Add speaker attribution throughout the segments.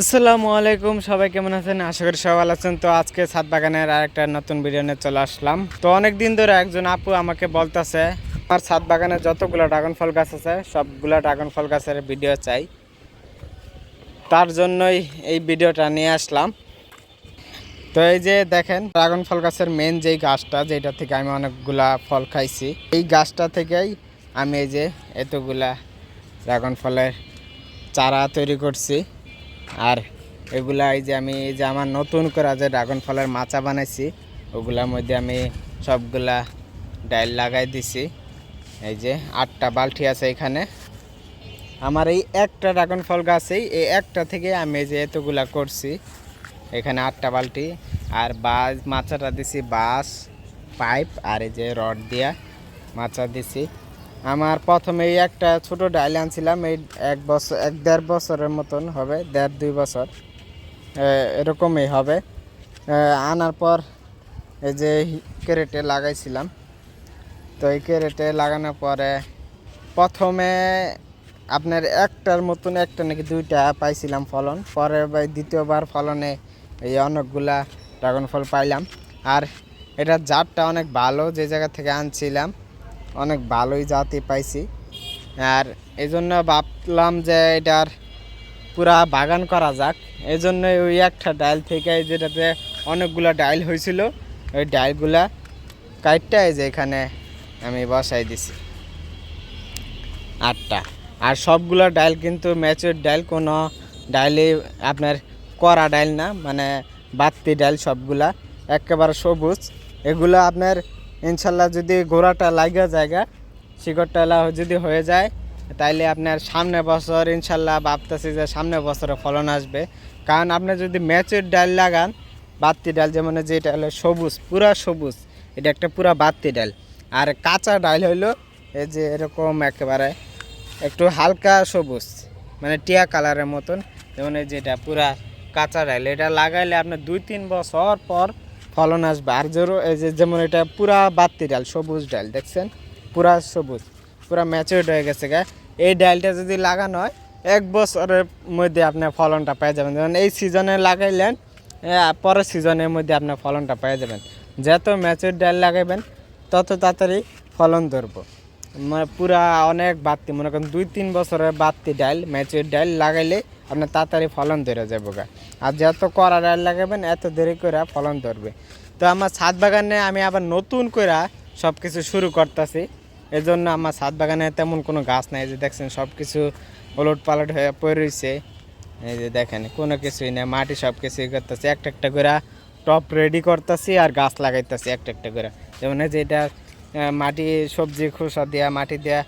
Speaker 1: আসসালামু আলাইকুম, সবাই কেমন আছেন? আশা করি সবাই ভালো আছেন। তো আজকে ছাদ বাগানের আরেকটা নতুন ভিডিও নিয়ে চলে আসলাম। তো অনেক দিন ধরে একজন আপু আমাকে বলতেছে আমার ছাদ বাগানে যতগুলো ড্রাগন ফল গাছ আছে সবগুলা ড্রাগন ফল গাছের ভিডিও চাই। তার জন্যই এই ভিডিওটা নিয়ে আসলাম। তো এই যে দেখেন ড্রাগন ফল গাছের মেন যেই গাছটা, যেটা থেকে আমি অনেকগুলা ফল খাইছি, এই গাছটা থেকেই আমি এই যে এতগুলা ড্রাগন ফলের চারা তৈরি করছি। আর এগুলা এই যে আমি এই যে আমার নতুন করে যে ড্রাগন ফলের মাচা বানাইছি ওগুলার মধ্যে আমি সবগুলা ডাইল লাগাই দিছি। এই যে 8টা বালতি আছে এখানে। আমার এই একটা ড্রাগন ফল গাছেই এই একটা থেকে আমি এই যে এতগুলা করছি। এখানে 8টা বালতি আর বাঁশ মাচাটা দিছি, বাঁশ পাইপ আর এই যে রড দিয়া মাচা দিছি। আমার প্রথমে এই একটা ছোট ডাইল আনছিলাম, এই 1 বছর 1-1.5 বছরের মতন হবে, 1.5-2 বছর এরকমই হবে। আনার পর এই যে ক্যারেটে লাগাইছিলাম। তো এই ক্যারেটে লাগানোর পরে প্রথমে আপনার একটার মতন একটা নাকি 2টা পাইছিলাম ফলন, পরে দ্বিতীয়বার ফলনে এই অনেকগুলা ড্রাগন ফল পাইলাম। আর এটার জাতটা অনেক ভালো, যে জায়গা থেকে আনছিলাম অনেক ভালোই জাতি পাইছি। আর এই জন্য ভাবলাম যে এটার পুরা বাগান করা যাক। এই জন্য ওই একটা ডাইল থেকে যেটাতে অনেকগুলো ডাইল হয়েছিল ওই ডাইলগুলা কাটটা এই যে এখানে আমি বসাই দিছি 8টা। আর সবগুলো ডাইল কিন্তু ম্যাচুর ডাইল, কোনো ডাইলে আপনার করা ডাইল না, মানে বাত্তি ডাইল সবগুলা একেবারে সবুজ। এগুলো আপনার ইনশাল্লাহ যদি গোড়াটা লাগা জায়গা শিকড়টা যদি হয়ে যায় তাইলে আপনার সামনে বছর ইনশাল্লাহ ভাবতেছি যে সামনে বছরে ফলন আসবে। কারণ আপনি যদি ম্যাচের ডাল লাগান, বাত্তি ডাল যেমন যেটা হলো সবুজ, পুরা সবুজ, এটা একটা পুরা বাত্তি ডাল। আর কাঁচা ডাল হইলো এই যে এরকম একেবারে একটু হালকা সবুজ, মানে টিয়া কালারের মতন, যেমন এই যেটা পুরা কাঁচা ডাল, এটা লাগাইলে আপনার 2-3 বছর পর ফলন আসবে। আর এই যে যেমন এটা পুরা বাত্তি ডাল, সবুজ ডাল দেখছেন, পুরা সবুজ, পুরা ম্যাচিউরড হয়ে গেছে গা। এই ডালটা যদি লাগানো হয় 1 বছরের মধ্যে আপনার ফলনটা পেয়ে যাবেন। যেমন এই সিজনে লাগাইলেন, পরের সিজনের মধ্যে আপনার ফলনটা পেয়ে যাবেন। যত ম্যাচিউর ডাল লাগাইবেন তত তাড়াতাড়ি ফলন ধরবো। মানে পুরা অনেক বাড়তি, মনে করেন 2-3 বছরের বাড়তি ডাল ম্যাচিউর ডাল লাগাইলে আপনার তাড়াতাড়ি ফলন ধরে যাবো গা। আর যত কড়া ডাল লাগাবেন এত দেরি করে ফলন ধরবে। তো আমার ছাদ বাগানে আমি আবার নতুন করে সব কিছু শুরু করতেছি। এই জন্য আমার ছাদ বাগানে তেমন কোনো গাছ নাই, যে দেখছেন সব কিছু ওলট পালট হয়ে পড়ে রয়েছে। এই যে দেখেন কোনো কিছুই নেই, মাটি সব কিছুই করতেছি, একটা একটা করে টপ রেডি করতেছি আর গাছ লাগাইতেছি একটা একটা করে। যেমন এই যে এটা মাটি সবজি খোসা দেওয়া, মাটি দেওয়া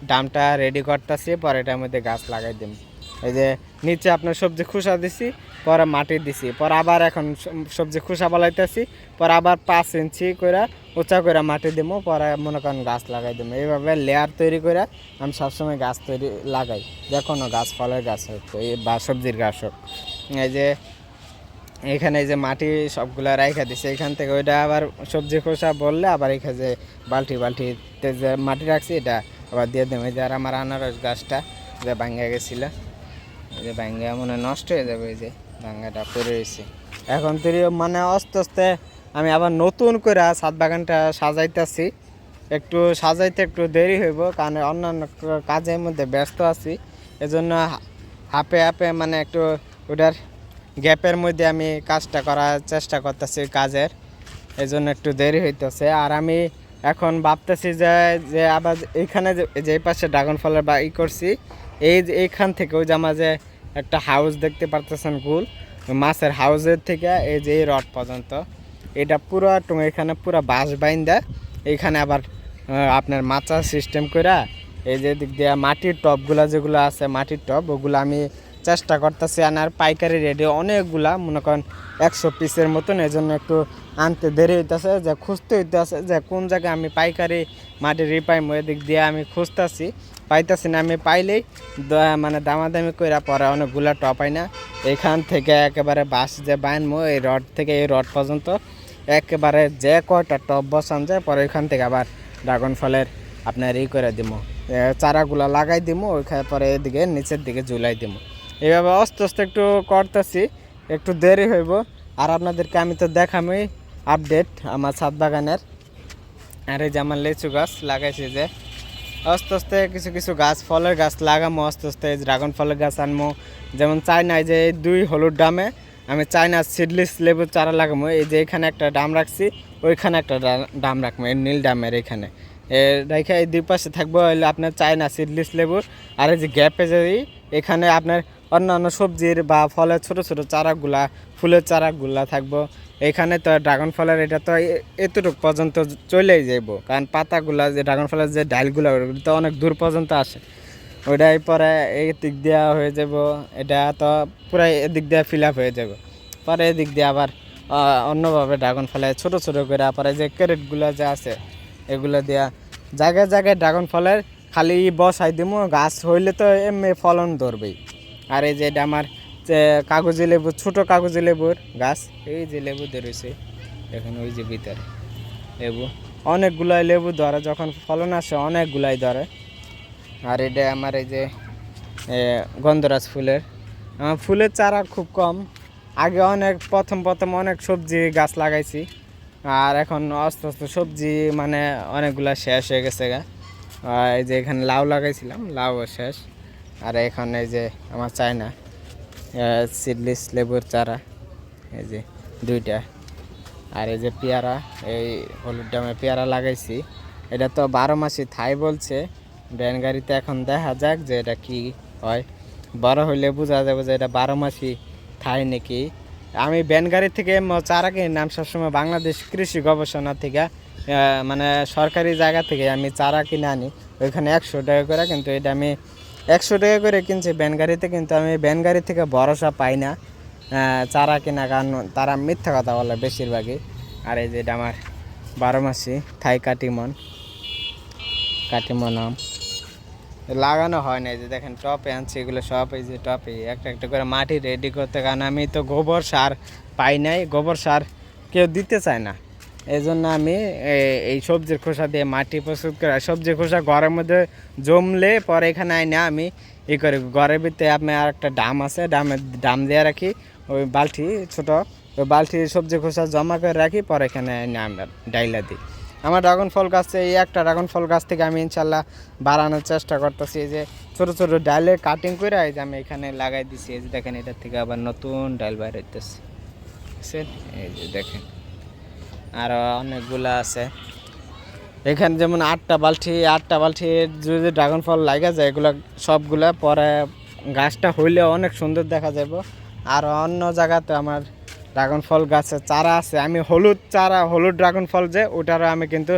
Speaker 1: ডামটা রেডি করতেছি, পরে এটার মধ্যে গাছ লাগাই দিম। এই যে নিচে আপনার সবজি খোসা দিছি, পরে মাটি দিছি, পরে আবার এখন সবজি খোসা বলাইতেছি, পরে আবার 5 ইঞ্চি করে উঁচা করে মাটি দিব, পরে মনে করেন গাছ লাগাই দিব। এইভাবে লেয়ার তৈরি করে আমি সবসময় গাছ লাগাই, যে কোনো গাছ, ফলের গাছ হোক বা সবজির গাছ হোক। এই যে এখানে এই যে মাটি সবগুলা রাইখা দিছে, এখান থেকে ওইটা আবার সবজি খোসা বললে আবার এখানে যে বালতিতে যে মাটি রাখছি এটা আবার দিয়ে দেবো। এই যে আর আমার আনারস গাছটা যে ভাঙ্গা গেছিলো, এই যে ভাঙ্গা মনে নষ্ট হয়ে যাবে, এই যে ভাঙ্গাটা পড়ে রয়েছে। এখন তুই মানে আস্তে আস্তে আমি আবার নতুন করে ছাদ বাগানটা সাজাইতেছি। একটু সাজাইতে একটু দেরি হইব, কারণ অন্যান্য কাজের মধ্যে ব্যস্ত আছি। এজন্য হাপে হাপে মানে একটু ওটার গ্যাপের মধ্যে আমি কাজটা করার চেষ্টা করতেছি কাজের, এই জন্য একটু দেরি হইতেছে। আর আমি এখন ভাবতেছি যে যে আবার এইখানে যে এই পাশে ড্রাগন ফলের করছি, এইখান থেকে ওই যে আমার যে একটা হাউস দেখতে পারতেছেন গোল মাছের হাউসের থেকে এই যে এই রড পর্যন্ত, এটা পুরো এখানে পুরো বাঁশ বাইন্দা এইখানে আবার আপনার মাচা সিস্টেম করে এই যে দিক দিয়ে মাটির টবগুলো যেগুলো আছে, মাটির টব ওগুলো আমি চেষ্টা করতেছি আনার। পাইকারি রেডি অনেকগুলা, মনে করেন 100 পিসের মতন, এই জন্য একটু আনতে দেরি হইতেছে, যে খুঁজতে হইতেছে যে কোন জায়গায় আমি পাইকারি মাটির রিপাইম দিক দিয়ে আমি খুঁজতেছি, পাইতেছি না। আমি পাইলেই মানে দামাদামি করে পরে অনেকগুলা টপ পাই না। এখান থেকে একেবারে বাঁশ যে বানবো এই রড থেকে এই রড পর্যন্ত একেবারে যে কয়টা টপ বসান যায়, পরে ওইখান থেকে আবার ড্রাগন ফলের আপনার করে দিব, চারাগুলা লাগাই দিব, ওইখানে পরে এদিকে নিচের দিকে ঝুলাই দিব। এইভাবে আস্তে আস্তে একটু করতেছি, একটু দেরি হইব। আর আপনাদেরকে আমি তো দেখামই আপডেট আমার ছাদ বাগানের। আর এই যে আমার লিচু গাছ লাগাইছি, যে আস্তে আস্তে কিছু কিছু গাছ ফলের গাছ লাগামো, আস্তে আস্তে ড্রাগন ফলের গাছ আনবো। যেমন চায়নায় যে এই 2 হলুদ ডামে আমি চায়না সিডলিস লেবুর চারা লাগাবো। এই যে এখানে একটা ডাম রাখছি, ওইখানে একটা ডাম রাখবো, এই নীল ডামের এখানে রেখে এই 2 পাশে থাকবো হইলে আপনার চায়না সিডলিস লেবুর। আর এই যে গ্যাপে যদি এখানে আপনার অন্যান্য সবজির বা ফলের ছোট ছোট চারাগুলা, ফুলের চারাগুলা থাকবো। এখানে তো ড্রাগন ফলের এটা তো এতটুকু পর্যন্ত চলেই যাইব, কারণ পাতাগুলা যে ড্রাগন ফলের যে ডালগুলো ওগুলো তো অনেক দূর পর্যন্ত আসে। ওইটাই পরে এই দিক দেওয়া হয়ে যাব, এটা তো পুরো এদিক দিয়ে ফিল আপ হয়ে যাব। পরে এদিক দিয়ে আবার অন্যভাবে ড্রাগন ফলের ছোট ছোট করে পরে যে ক্যারেটগুলো যে আছে এগুলো দেওয়া জায়গায় জায়গায় ড্রাগন ফলের খালি বসাই দিব, গাছ হইলে তো এমনি ফলন ধরবেই। আর এই যে এটা আমার যে কাগজি লেবু, ছোটো কাগজি লেবুর গাছ, এই যে লেবু ধরেছে এখন, ওই যে ভিতরে লেবু অনেকগুলাই লেবু ধরে, যখন ফলন আসে অনেকগুলাই ধরে। আর এটা আমার এই যে গন্ধরাজ ফুলের, আমার ফুলের চারা খুব কম। আগে অনেক প্রথম প্রথম অনেক সবজি গাছ লাগাইছি, আর এখন আস্তে আস্তে সবজি মানে অনেকগুলা শেষ হয়ে গেছে গা। এই যে এখানে লাউ লাগাইছিলাম, লাউও শেষ। আর এখন এই যে আমার চায়না সিডলিস লেবুর চারা, এই যে 2টা। আর এই যে পেয়ারা, এই হলুদ ডামে পেয়ারা লাগাইছি। এটা তো 12 মাসই থাই বলছে ভ্যান গাড়িতে, এখন দেখা যাক যে এটা কি হয়। বড় হইলে বোঝা যাবে যে এটা 12 মাসই থাই নাকি। আমি ভ্যান গাড়ি থেকে চারা কিনে নাম সবসময় বাংলাদেশ কৃষি গবেষণা থেকে, মানে সরকারি জায়গা থেকে আমি চারা কিনে আনি, ওইখানে 100 টাকা করে। কিন্তু এটা আমি 100 টাকা করে কিনছি ভ্যান গাড়িতে, কিন্তু আমি ভ্যান গাড়ি থেকে ভরসা পাই না চারা কেনা, কারণ তারা মিথ্যা কথা বলে বেশিরভাগই। আর এই যে এটা আমার 12 মাসি থাই কাটিমন, কাটিমন আম লাগানো হয় না। এই যে দেখেন টপে আনছি, এগুলো সব এই যে টপে একটা একটা করে মাটি রেডি করতে, কারণ আমি তো গোবর সার পাই নাই, গোবর সার কেউ দিতে চায় না। এই জন্য আমি এই সবজির খোসা দিয়ে মাটি প্রস্তুত করে, সবজির খোসা ঘরের মধ্যে জমলে পরে এখানে আইনা আমি করি। ঘরের ভিতরে আপনার আর একটা ডাম আছে, ডাম দিয়ে রাখি, ওই বালতি ছোট, ওই বালতি সবজি খোসা জমা করে রাখি, পরে এখানে আমরা ডাইলা দিই। আমার ড্রাগন ফল গাছে এই একটা ড্রাগন ফল গাছ থেকে আমি ইনশাল্লাহ বাড়ানোর চেষ্টা করতেছি। এই যে ছোটো ছোটো ডালে কাটিং করে এই যে আমি এখানে লাগাই দিছি। এই যে দেখেন এটার থেকে আবার নতুন ডাল বাইর হইতেছে, এই যে দেখেন আরও অনেকগুলো আছে এখানে। যেমন 8টা বালতির যদি ড্রাগন ফল লাগা যায়, এগুলো সবগুলা পরে গাছটা হইলে অনেক সুন্দর দেখা যাব। আর অন্য জায়গাতে আমার ড্রাগন ফল গাছের চারা আছে, আমি হলুদ ড্রাগন ফল যে ওটারও আমি কিন্তু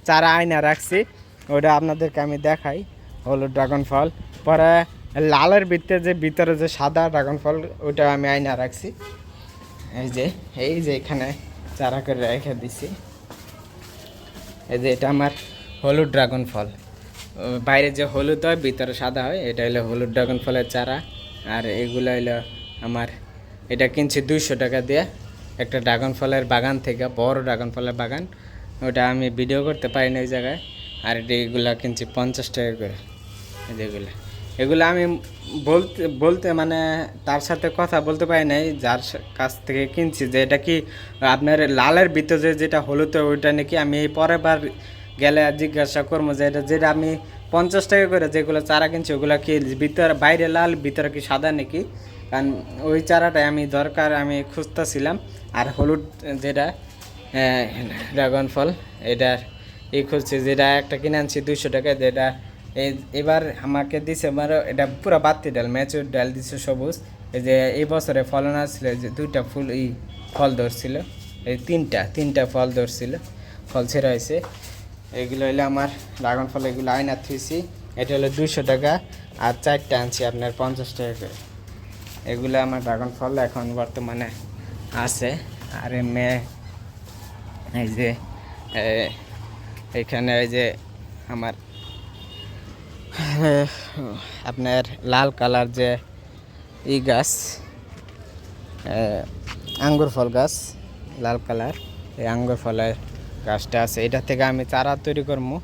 Speaker 1: চারা আইনা রাখছি, ওটা আপনাদেরকে আমি দেখাই। হলুদ ড্রাগন ফল পরে লালের ভিতরে যে সাদা ড্রাগন ফল, ওটা আমি আইনা রাখছি। এই যে এখানে চারা করে রেখে দিছি। এই যে এটা আমার হলুদ ড্রাগন ফল, বাইরে যে হলুদ হয় ভিতরে সাদা হয়, এটা হলো হলুদ ড্রাগন ফলের চারা। আর এগুলো হলো আমার, এটা কিনছি 200 টাকা দিয়ে একটা ড্রাগন ফলের বাগান থেকে, বড় ড্রাগন ফলের বাগান। ওটা আমি ভিডিও করতে পারি না ওই জায়গায়। আর এগুলো কিনছি 50 টাকা করে। এগুলো আমি বলতে মানে তার সাথে কথা বলতে পারি নাই, যার কাছ থেকে কিনছি, যে এটা কি আপনার লালের ভিতরে যেটা হলুদ ওইটা নাকি। আমি এই পরের বার গেলে জিজ্ঞাসা করবো যে যেটা আমি 50 টাকা করে যেগুলো চারা কিনছি ওগুলো কি ভিতরে বাইরে লাল ভিতরে কি সাদা নাকি, কারণ ওই চারাটাই আমি দরকার, আমি খুঁজতেছিলাম। আর হলুদ যেটা ড্রাগন ফল, এটার খুঁজছি, যেটা একটা কিনে আনছি 200 টাকা, যেটা এবার আমাকে দিছে এটা পুরো বাত্তি ডাল, ম্যাচুর ডাল দিছে সবুজ। এই যে এই বছরে ফলন আসছিল, যে 2টা ফল ধরছিল, এই তিনটা ফল ধরছিল, ফল ছেড়া হয়েছে। এগুলো হইলে আমার ড্রাগন ফল, এগুলো আইনা থুইছি। এটা হলো 200 টাকা, আর 4টা আনছি আপনার 50 টাকা করে। এগুলো আমার ড্রাগন ফল এখন বর্তমানে আছে। আর এই যে এইখানে এই যে আমার আপনার লাল কালার যে গাছ, আঙ্গুর ফল গাছ, লাল কালার এই আঙ্গুর ফলের গাছটা আছে। এটা থেকে আমি চারা তৈরি করবো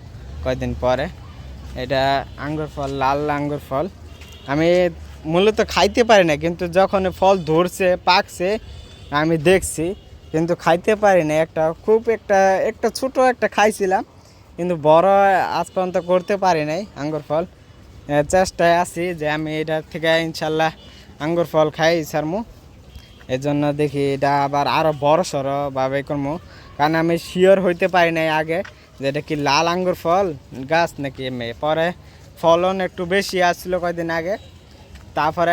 Speaker 1: কয়েকদিন পরে। এটা আঙ্গুর ফল, লাল আঙ্গুর ফল। আমি মূলত খাইতে পারি না, কিন্তু যখন ফল ধরছে পাকছে আমি দেখছি, কিন্তু খাইতে পারি না। একটা ছোট একটা খাইছিলাম, কিন্তু বড় আজ পর্যন্ত করতে পারি নাই আঙ্গুর ফল। চেষ্টায় আছি যে আমি এটার থেকে ইনশাল্লাহ আঙ্গুর ফল খাই ছাড়মু। এই জন্য দেখি এটা আবার আরও বড় সড়োভাবে করবো, কারণ আমি শিওর হইতে পারি নাই আগে যে এটা কি লাল আঙ্গুর ফল গাছ নাকি এমনি। পরে ফলন একটু বেশি আসছিল কয়েকদিন আগে, তারপরে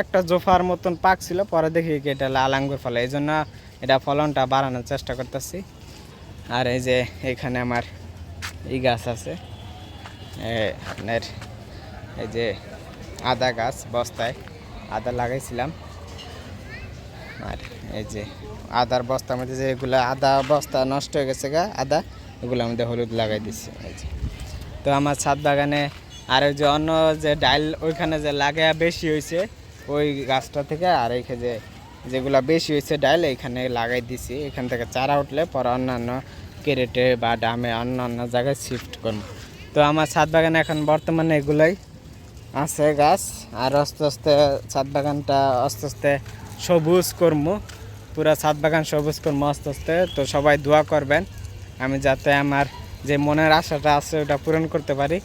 Speaker 1: একটা জোফার মতন পাকছিল, পরে দেখি কি এটা লাল আঙ্গুর ফল। এই জন্য এটা ফলনটা বাড়ানোর চেষ্টা করতেছি। আর এই যে এখানে আমার এই গাছ আছে, আপনার এই যে আদা গাছ, বস্তায় আদা লাগাইছিলাম। আর এই যে আদার বস্তার মধ্যে যে এগুলো আদা বস্তা নষ্ট হয়ে গেছে আদা, এগুলোর মধ্যে হলুদ লাগাই দিচ্ছি। এই যে তো আমার ছাদ বাগানে আর ওই যে অন্য যে ডাল ওইখানে যে লাগা বেশি হয়েছে ওই গাছটা থেকে, আর এইখানে যেগুলো বেশি হয়েছে ডাল এইখানে লাগাই দিছি। এখান থেকে চারা উঠলে পরে অন্যান্য ক্যারেটে বা ডামে অন্য জায়গায় শিফট করব। তো আমার ছাদ বাগানে এখন বর্তমানে এগুলোই আছে গাছ। আর আস্তে আস্তে ছাদ বাগানটা আস্তে আস্তে সবুজ করবো, পুরা ছাদ বাগান সবুজ করবো আস্তে আস্তে। তো সবাই দোয়া করবেন আমি যাতে আমার যে মনের আশাটা আছে ওটা পূরণ করতে পারি।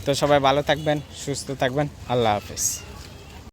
Speaker 1: তো সবাই ভালো থাকবেন, সুস্থ থাকবেন, আল্লাহ হাফেজ।